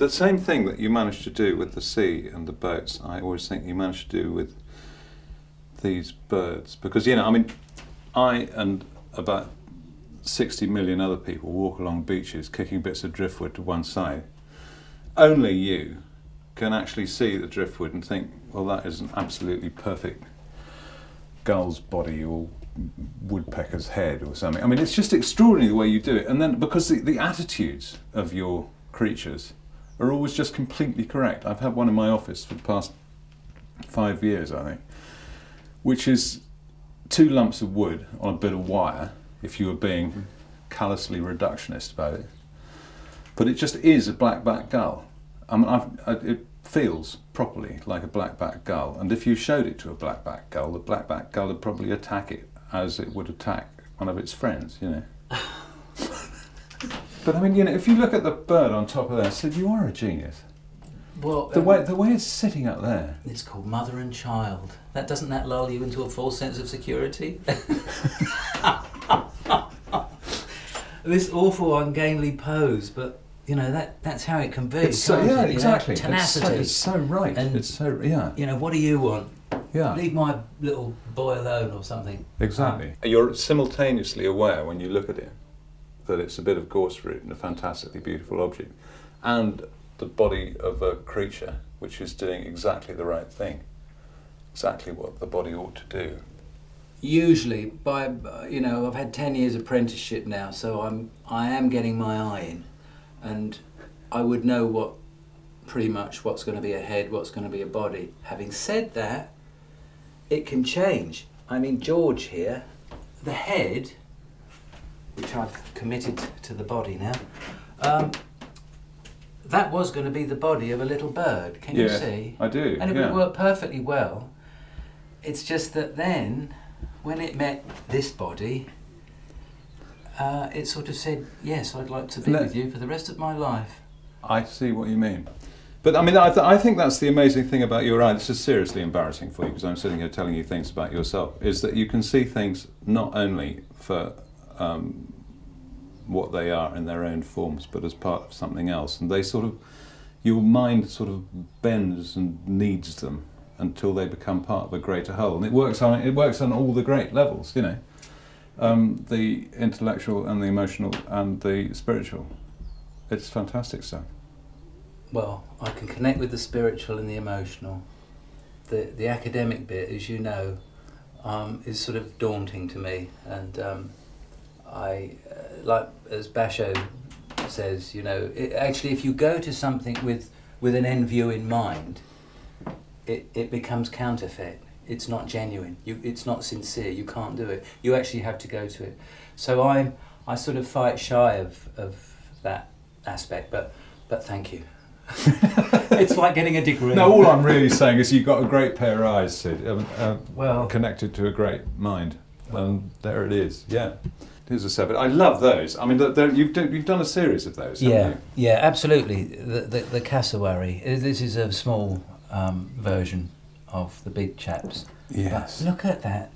the same thing that you managed to do with the sea and the boats, I always think you managed to do with these birds. Because, you know, I mean, I and about 60 million other people walk along beaches kicking bits of driftwood to one side. Only you can actually see the driftwood and think, well, that is an absolutely perfect gull's body or woodpecker's head or something. I mean, it's just extraordinary the way you do it. And then, because the attitudes of your creatures are always just completely correct. I've had one in my office for the past 5 years, I think, which is 2 lumps of wood on a bit of wire, if you were being callously reductionist about it. But it just is a black-backed gull. I mean, it feels properly like a black-backed gull, and if you showed it to a black-backed gull, the black-backed gull would probably attack it as it would attack one of its friends, you know. But I mean, you know, if you look at the bird on top of there, Sid, you are a genius. Well, the way it's sitting up there. It's called mother and child. Doesn't that lull you into a false sense of security? This awful ungainly pose, but you know that's how it can be. It's so, yeah, exactly. Tenacity. It's so right. And it's so, yeah. You know, what do you want? Yeah. Leave my little boy alone or something. Exactly. You're simultaneously aware when you look at it that it's a bit of gorse root and a fantastically beautiful object, and the body of a creature which is doing exactly the right thing, exactly what the body ought to do. Usually, I've had 10 years apprenticeship now, so I am getting my eye in, and I would know pretty much what's going to be a head, what's going to be a body. Having said that, it can change. I mean, George here, the head, which I've committed to the body now, that was going to be the body of a little bird. Can you see? I do. And it would work perfectly well. It's just that then, when it met this body, it sort of said, yes, I'd like to be with you for the rest of my life. I see what you mean. But I mean, I think that's the amazing thing about your eye. This is seriously embarrassing for you because I'm sitting here telling you things about yourself, is that you can see things not only for what they are in their own forms, but as part of something else. And they sort of, your mind sort of bends and needs them until they become part of a greater whole. And it works on all the great levels, you know. The intellectual and the emotional and the spiritual. It's fantastic stuff. Well, I can connect with the spiritual and the emotional. The academic bit, as you know, is sort of daunting to me, and I like as Basho says, you know, actually if you go to something with an end view in mind, it becomes counterfeit. It's not genuine. It's not sincere. You can't do it. You actually have to go to it. So I sort of fight shy of that aspect. But thank you. It's like getting a degree. No, all I'm really saying is you've got a great pair of eyes, Sid. Well, connected to a great mind, and there it is. Yeah. Here's a 7. I love those. I mean, you've done a series of those, haven't you? Yeah, absolutely. The cassowary. This is a small version of the big chaps. Yes. But look at that.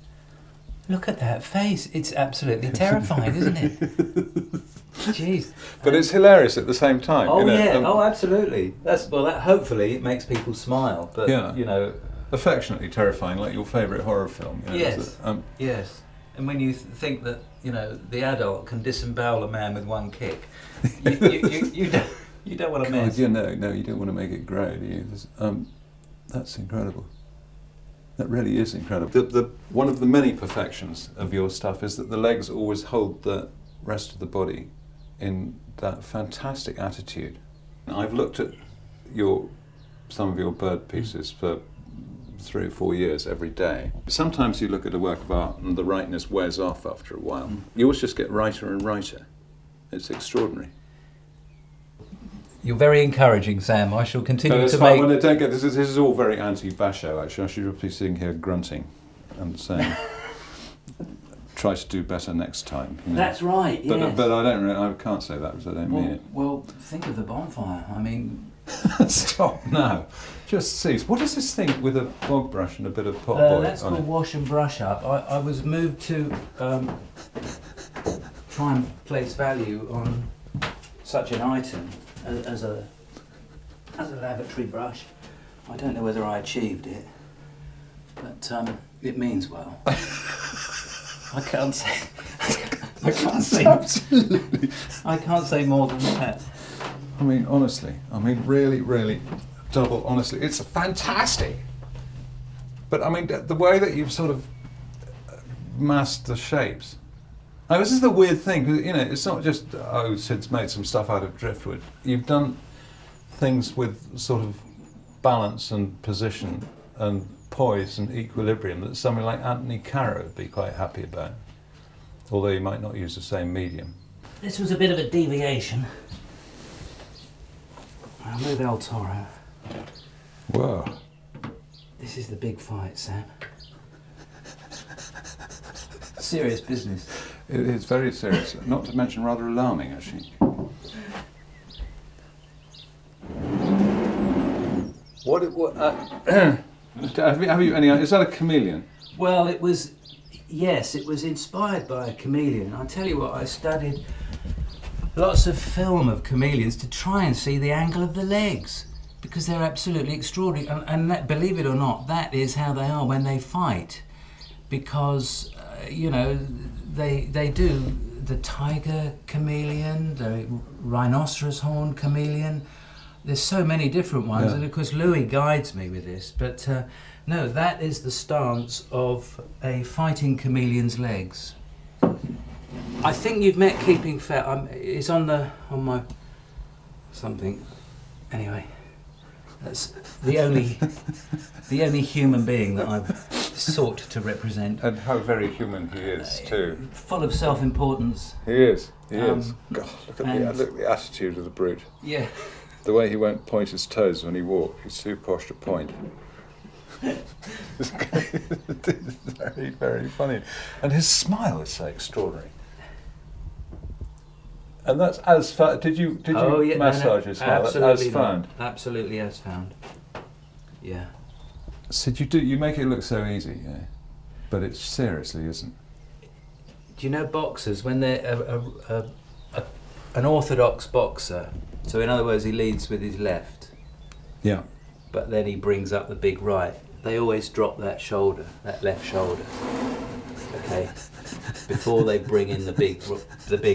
Look at that face. It's absolutely terrifying, isn't it? Jeez. But it's hilarious at the same time. Oh, you know? Yeah. Absolutely. That hopefully it makes people smile. But you know, affectionately terrifying, like your favourite horror film. You know, yes. Yes. And when you think that, you know, the adult can disembowel a man with one kick, you don't want to mess. No, you don't want to make it grow, do you? That's incredible. That really is incredible. One of the many perfections of your stuff is that the legs always hold the rest of the body in that fantastic attitude. I've looked at some of your bird pieces for 3 or 4 years every day. Sometimes you look at a work of art and the rightness wears off after a while. Yours just get righter and righter. It's extraordinary. You're very encouraging, Sam. I shall continue to fine. make... When I don't get this is all very anti-Basho, actually. I should be sitting here grunting and saying, try to do better next time. You know? That's right, yes. But I can't say that because I don't mean it. Well, think of the bonfire. I mean... Stop now. Just cease. What is this thing with a bog brush and a bit of pot boy That's on called it? wash and brush up. I was moved to try and place value on such an item as a as a lavatory brush. I don't know whether I achieved it, but it means well. I can't say. I can't say. Absolutely. I can't say more than that. I mean, honestly, really, really, double honestly, it's fantastic. But I mean, the way that you've sort of masked the shapes. Now, this is the weird thing, because, you know, it's not just, Sid's made some stuff out of Driftwood. You've done things with sort of balance and position and poise and equilibrium that somebody like Anthony Carroll would be quite happy about, although you might not use the same medium. This was a bit of a deviation. I'll move El Toro. Whoa. This is the big fight, Sam. Serious business. It is very serious, not to mention rather alarming, actually. Have you any? Is that a chameleon? Well, it was inspired by a chameleon. I tell you what, I studied lots of film of chameleons to try and see the angle of the legs, because they're absolutely extraordinary. And that, believe it or not, that is how they are when they fight, because you know, they do the tiger chameleon, the rhinoceros horn chameleon. There's so many different ones, and of course Louis guides me with this. But no, that is the stance of a fighting chameleon's legs. I think you've met Keeping Fair. It's on my something. Anyway, that's the only human being that I've sought to represent. And how very human he is too. Full of self-importance. He is. He is. God, look at the attitude of the brute. Yeah. The way he won't point his toes when he walks. He's too posh to point. It's very, very funny. And his smile is so extraordinary. And that's as found. Did you massage his smile? That's as found. Absolutely as found. Yeah. Sid, you make it look so easy, yeah, but it seriously isn't. Do you know boxers, when they're an orthodox boxer, so in other words he leads with his left, yeah, but then he brings up the big right, they always drop that left shoulder, okay, before they bring in the big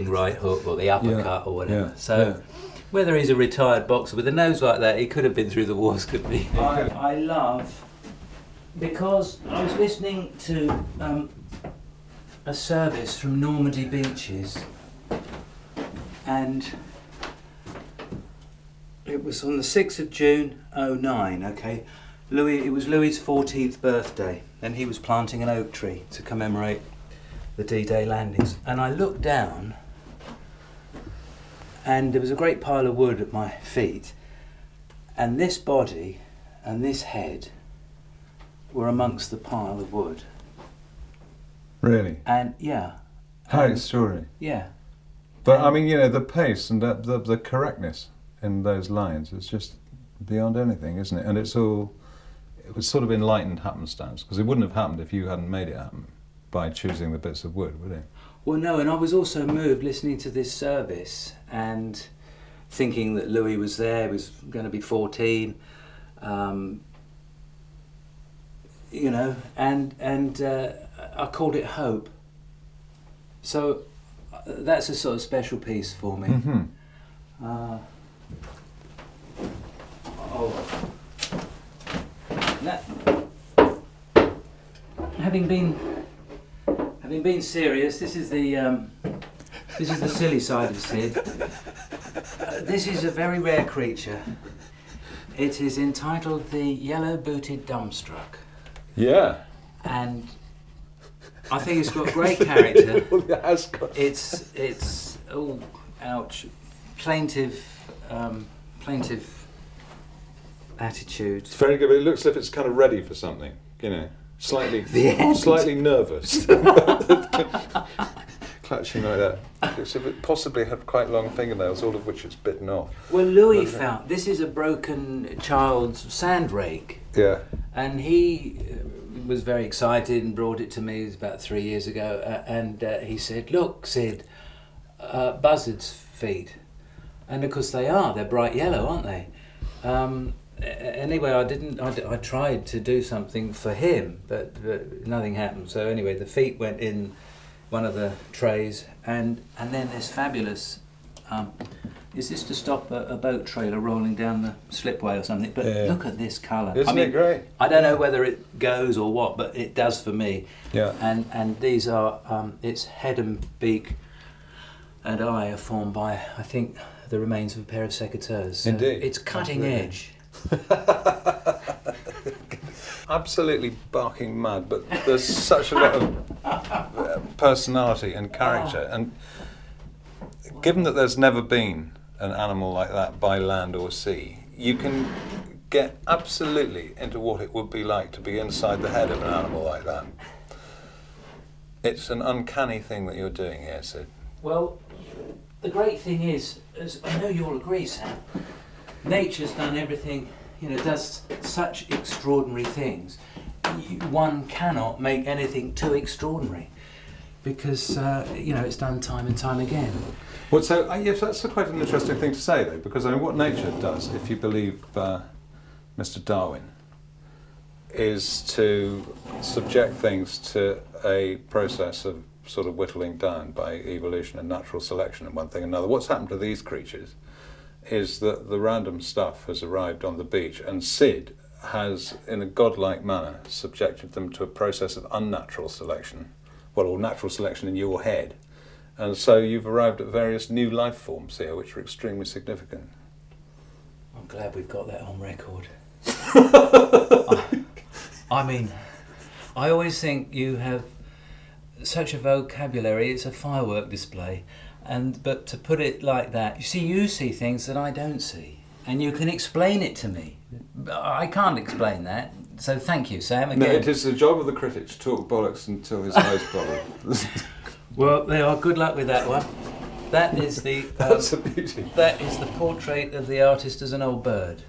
right hook or the uppercut or whatever. Yeah. So whether he's a retired boxer with a nose like that, he could have been through the wars, couldn't he? I love, because I was listening to a service from Normandy Beaches, and it was on the 6th of June, 2009, okay? It was Louis's 14th birthday, and he was planting an oak tree to commemorate the D-Day landings. And I looked down, and there was a great pile of wood at my feet, and this body and this head were amongst the pile of wood. Really? And yeah. How extraordinary. Yeah. But I mean, you know, the pace and the correctness in those lines is just beyond anything, isn't it? And it was sort of enlightened happenstance, because it wouldn't have happened if you hadn't made it happen by choosing the bits of wood, would it? Well, no, and I was also moved listening to this service and thinking that Louis was there, he was going to be 14, you know, and I called it Hope. So that's a sort of special piece for me. Mm-hmm. Having been serious, this is the silly side of Sid. This is a very rare creature. It is entitled the Yellow-Booted Dumbstruck. Yeah. And I think it's got great character. It has got. It's oh, ouch, plaintive attitude. It's very good, but it looks as if it's kind of ready for something, you know, slightly nervous. Clutching like that. Looks as if it possibly had quite long fingernails, all of which it's bitten off. Well, Louis found, this is a broken child's sand rake. Yeah. And he was very excited and brought it to me. It was about 3 years ago, and he said, "Look, Sid, buzzards' feet," and of course they're bright yellow, aren't they? Anyway, I tried to do something for him, but nothing happened. So anyway, the feet went in one of the trays, and then this fabulous. Is this to stop a boat trailer rolling down the slipway or something? But look at this colour. Isn't it great? I don't know whether it goes or what, but it does for me. Yeah. And these are its head and beak and eye are formed by, I think, the remains of a pair of secateurs. So Indeed. it's cutting edge. Absolutely barking mad, but there's such a lot of personality and character. And given that there's never been an animal like that by land or sea, you can get absolutely into what it would be like to be inside the head of an animal like that. It's an uncanny thing that you're doing here, Sid. Well, the great thing is, as I know you'll agree, Sam, nature's done everything, does such extraordinary things. One cannot make anything too extraordinary because, it's done time and time again. Well, so yes, that's quite an interesting thing to say, though, because what nature does, if you believe Mr. Darwin, is to subject things to a process of sort of whittling down by evolution and natural selection and one thing and another. What's happened to these creatures is that the random stuff has arrived on the beach, and Sid has, in a godlike manner, subjected them to a process of unnatural selection, or natural selection in your head. And so you've arrived at various new life forms here, which are extremely significant. I'm glad we've got that on record. I mean, I always think you have such a vocabulary, it's a firework display. But to put it like that, you see things that I don't see, and you can explain it to me. I can't explain that, so thank you, Sam. Again. No, it is the job of the critic to talk bollocks until his eyes bubble. Well, there are. Good luck with that one. That is the. That's a beauty. That is the portrait of the artist as an old bird.